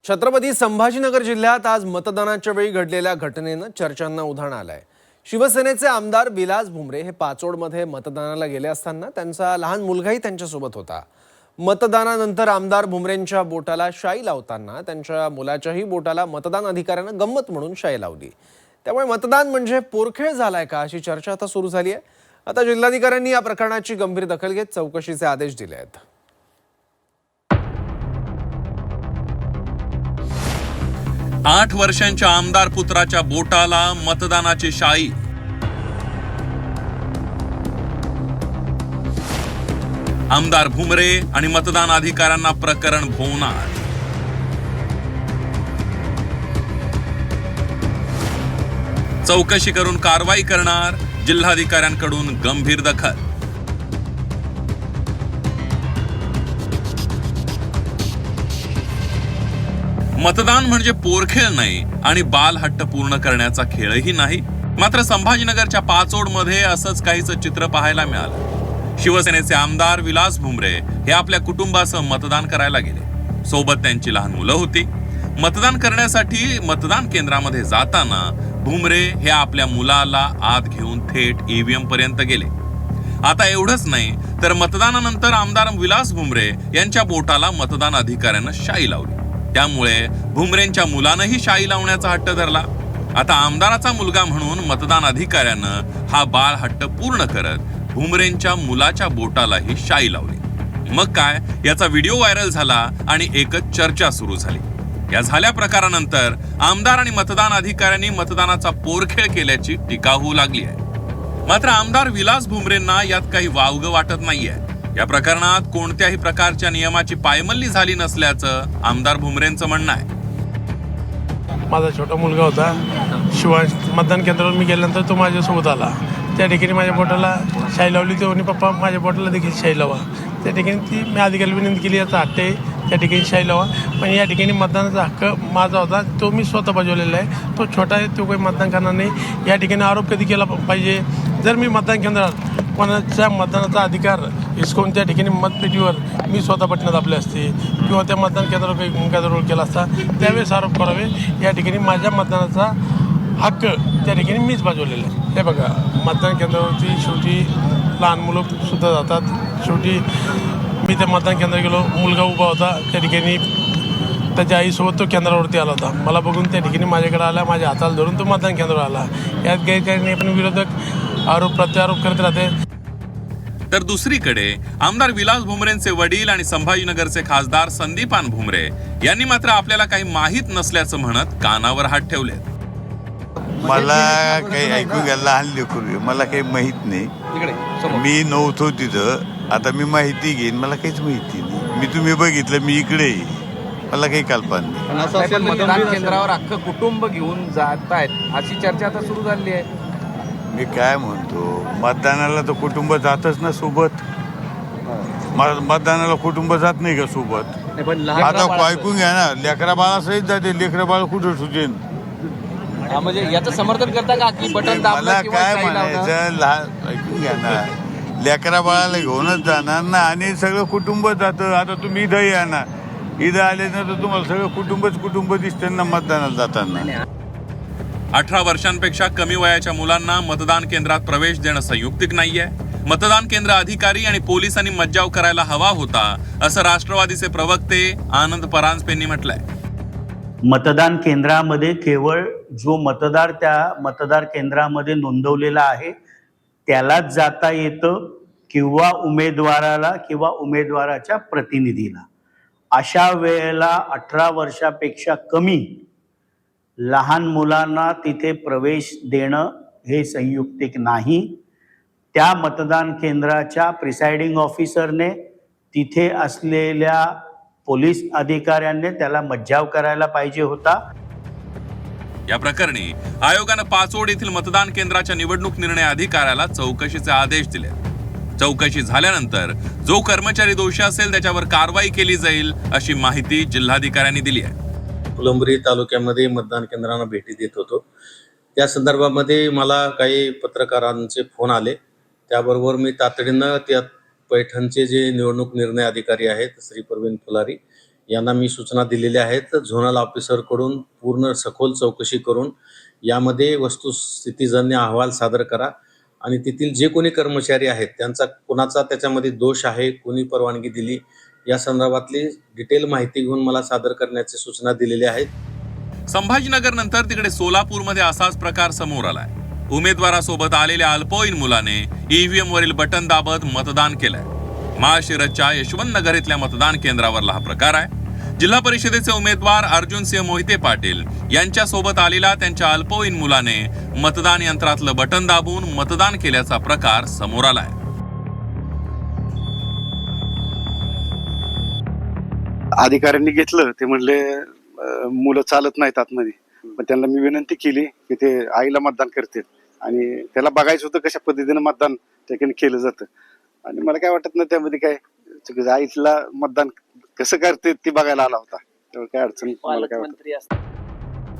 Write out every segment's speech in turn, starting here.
छत्रपती संभाजीनगर जिल्ह्यात आज मतदानाच्या वेळी घडलेल्या घटनेनं चर्चांना उधाण आलंय। शिवसेनेचे आमदार विलास भुमरे हे पाचोडमध्ये मतदानाला गेले असताना त्यांचा लहान मुलगाही त्यांच्यासोबत होता। मतदानानंतर आमदार भुमरेंच्या बोटाला शाई लावताना त्यांच्या मुलाच्याही बोटाला मतदान अधिकाऱ्यानं गंमत म्हणून शाई लावली। त्यामुळे मतदान म्हणजे पोरखेळ झालाय का अशी चर्चा आता सुरू झाली आहे। आता जिल्हाधिकाऱ्यांनी या प्रकरणाची गंभीर दखल घेत चौकशीचे आदेश दिले आहेत। 8 वर्षांच्या आमदार पुत्राच्या बोटाला मतदानाची शाई। आमदार भुमरे आणि मतदान अधिकाऱ्यांना प्रकरण भोवणार। चौकशी करून कारवाई करणार, जिल्हाधिकाऱ्यांकडून गंभीर दखल। मतदान म्हणजे पोरखेळ नाही आणि बालहट्ट पूर्ण करण्याचा खेळही नाही। मात्र संभाजीनगरच्या पाचोडमध्ये असंच काहीच चित्र पाहायला मिळालं। शिवसेनेचे आमदार विलास भुमरे हे आपल्या कुटुंबासह मतदान करायला गेले। सोबत त्यांची लहान मुलं होती। मतदान करण्यासाठी मतदान केंद्रामध्ये जाताना भुमरे हे आपल्या मुलाला आत घेऊन थेट ईव्हीएम पर्यंत गेले। आता एवढंच नाही तर मतदानानंतर आमदार विलास भुमरे यांच्या बोटाला मतदान अधिकाऱ्यानं शाई लावली। त्यामुळे भुमरेंच्या मुलानंही शाई लावण्याचा हट्ट धरला। आता आमदाराचा मुलगा म्हणून मतदान अधिकाऱ्यानं हा बाळ हट्ट पूर्ण करत भुमरेंच्या मुलाच्या बोटालाही शाई लावली। मग काय, याचा व्हिडिओ व्हायरल झाला आणि एकच चर्चा सुरू झाली। या झाल्या प्रकारानंतर आमदार आणि मतदान अधिकाऱ्यांनी मतदानाचा पोरखेळ केल्याची टीका होऊ लागली आहे। मात्र आमदार विलास भुमरेंना यात काही वावगं वाटत नाहीये। या प्रकरणात कोणत्याही प्रकारच्या नियमाची पायमल्ली झाली नसल्याचं आमदार भुमरेंचं म्हणणं आहे। माझा छोटा मुलगा होता शिवांश, मतदान केंद्रावर मी गेल्यानंतर तो माझ्यासोबत आला। त्या ठिकाणी माझ्या बोटाला शाई लावली, तो आणि पप्पा माझ्या बोटाला देखील शाई लावा। त्या ठिकाणी ती मी अधिकाऱ्याला विनंती केली, याचा हट्ट आहे त्या ठिकाणी शाई लावा। पण या ठिकाणी मतदानाचा हक्क माझा होता, तो मी स्वतः बजावलेला आहे। तो छोटा आहे, तो काही मतदान करणार नाही। या ठिकाणी आरोप कधी केला पाहिजे, जर मी मतदान केंद्रात कोणाच्या मतदानाचा अधिकार हिसकून त्या ठिकाणी मतपेटीवर मी स्वतः बटणं दाबले असते किंवा त्या मतदान केंद्रावर काही गैरव्यवहार केला असता, त्यावेळेस आरोप करावे। या ठिकाणी माझ्या मतदानाचा हक्क त्या ठिकाणी मीच बजावलेला आहे। हे बघा, मतदान केंद्रावरती शेवटी लहान मुलं सुद्धा जातात। शेवटी मी त्या मतदान केंद्रात गेलो, मुलगा उभा होता त्या ठिकाणी, त्याच्या आईसोबत तो केंद्रावरती आला होता। मला बघून त्या ठिकाणी माझ्याकडे आला, माझ्या हाताला धरून तो मतदान केंद्रावर आला। यात काही पण विरोधक आरोप प्रत्यारोप करत राहते। तर दुसरीकडे आमदार विलास भुमरेंचे वडील आणि संभाजीनगरचे खासदार संदीपान भुमरे यांनी मात्र आपल्याला काही माहीत नसल्याचं म्हणत कानावर हात ठेवले। मला काही ऐकून घ्यायला लहान लेकरू, मला काही माहीत नाही। मी नव्हतो तिथं, आता मी माहिती घेईन, मला काहीच माहिती नाही। मी तुम्ही बघितलं, मी इकडे, मला काही कल्पना नाही। मतदान केंद्रावर अख्खं कुटुंब घेऊन जात आहेत अशी चर्चा आता सुरू झाली आहे। मी काय म्हणतो, मतदानाला तर कुटुंब जातच ना सोबत। मतदानाला कुटुंब जात नाही का सोबत? आता ऐकून घ्या ना, लेकरा बाळा सहित जाते, लेकरा बाळ कुठं सुटेन? म्हणजे याचं समर्थन करता का की बटन दाबलं मला किंवा काय शाई लावणं? म्हणायचं, लहान ऐकून घ्या ना, लेकरा बाळाला घेऊनच जाणार ना, आणि सगळं कुटुंब जातं। आता तुम्ही इथं या ना, इथं आले ना तर तुम्हाला सगळं कुटुंब दिसतं ना मतदानाला जाताना। 18 वर्षांपेक्षा कमी वयाच्या मुलांना मतदान केंद्रात प्रवेश देणं संयुक्तिक नाहीये। मतदान केंद्र अधिकारी आणि पोलिसांनी मज्जाव करायला हवा होता, असं राष्ट्रवादीचे प्रवक्ते आनंद परांजपे यांनी म्हटलंय। मतदान केंद्रामध्ये केवळ जो मतदार त्या मतदार केंद्रामध्ये नोंदवलेला आहे त्यालाच जाता येतं, किंवा उमेदवाराला किंवा उमेदवाराच्या प्रतिनिधीला। अशा वेळेला 18 वर्षापेक्षा कमी लहान मुलांना तिथे प्रवेश देणं हे संयुक्तिक नाही। त्या मतदान केंद्राच्या प्रिसाइडिंग ऑफिसरने तिथे असलेल्या पोलीस अधिकाऱ्यांनी त्याला मज्जाव करायला पाहिजे होता। या प्रकरणी आयोगानं पाचोड येथील मतदान केंद्राच्या निवडणूक निर्णय अधिकाऱ्याला चौकशीचे आदेश दिले। चौकशी झाल्यानंतर जो कर्मचारी दोषी असेल त्याच्यावर कारवाई केली जाईल, अशी माहिती जिल्हाधिकाऱ्यांनी दिली आहे। फुलंब्री तालुक्यामध्ये मतदान केंद्रांना भेटी देत होतो। त्या संदर्भामध्ये मला काही पत्रकारांचे फोन आले, त्याबरोबर मी तातडीनं त्या पैठणचे जे निवडणूक निर्णय अधिकारी आहेत श्री प्रवीण फुलारी यांना मी सूचना दिलेल्या आहेत. झोनल ऑफिसरकडून पूर्ण सखोल चौकशी करून यामध्ये वस्तुस्थितीजन्य अहवाल सादर करा आणि तेथील जे कोणी कर्मचारी आहेत त्यांचा कोणाचा त्याच्यामध्ये दोष आहे, कोणी परवानगी दिली, या संदर्भातली डिटेल माहिती घेऊन मला सादर करण्याची सूचना दिलेल्या आहेत. संभाजीनगर नंतर तिकडे सोलापूरमध्ये असाच प्रकार समोर आलाय. उमेदवारासोबत आलेल्या अल्पवयीन मुलाने ईव्हीएम वरील बटन दाबत मतदान केलंय. महाशिरतच्या यशवंत नगर इथल्या मतदान केंद्रावरला हा प्रकार आहे. जिल्हा परिषदेचे उमेदवार अर्जुनसिंह मोहिते पाटील यांच्यासोबत आलेल्या त्यांच्या अल्पवयीन मुलाने मतदान यंत्रातलं बटन दाबून मतदान केल्याचा प्रकार समोर आलाय. अधिकाऱ्यांनी घेतलं ते म्हणले मुलं चालत नाहीत आतमध्ये, पण त्यांना मी विनंती केली की ते आईला मतदान करतील आणि त्याला बघायचं होतं कशा पद्धतीनं मतदान ठिकाणी केलं जातं. आणि मला काय वाटत नाही त्यामध्ये काय चुकीचं, आईला मतदान कसं करते ती बघायला आला होता, त्यामुळे काय अडचण मला काय वाटत.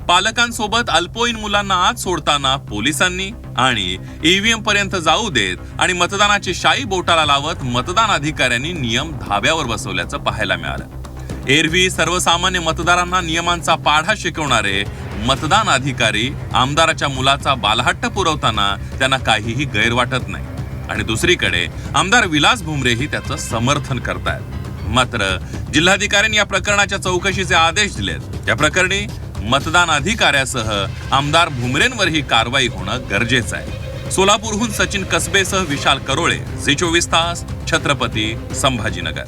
पालकांसोबत अल्पवयीन मुलांना आत सोडताना पोलिसांनी आणि ईव्हीएम पर्यंत जाऊ देत आणि मतदानाची शाई बोटाला लावत मतदान अधिकाऱ्यांनी नियम धाब्यावर बसवल्याचं पाहायला मिळालं. एरवी सर्वसामान्य मतदारांना नियमांचा पाढा शिकवणारे मतदान अधिकारी आमदाराच्या मुलाचा बालहट्ट पुरवताना त्यांना काहीही गैर वाटत नाही आणि दुसरीकडे आमदार विलास भुमरेही त्याचं समर्थन करतायत. मात्र जिल्हाधिकाऱ्यांनी या प्रकरणाच्या चौकशीचे आदेश दिलेत. या प्रकरणी मतदान अधिकाऱ्यासह आमदार भुमरेंवरही कारवाई होणं गरजेचं आहे. सोलापूरहून सचिन कसबेसह विशाल करोळे, झी 24 तास, छत्रपती संभाजीनगर.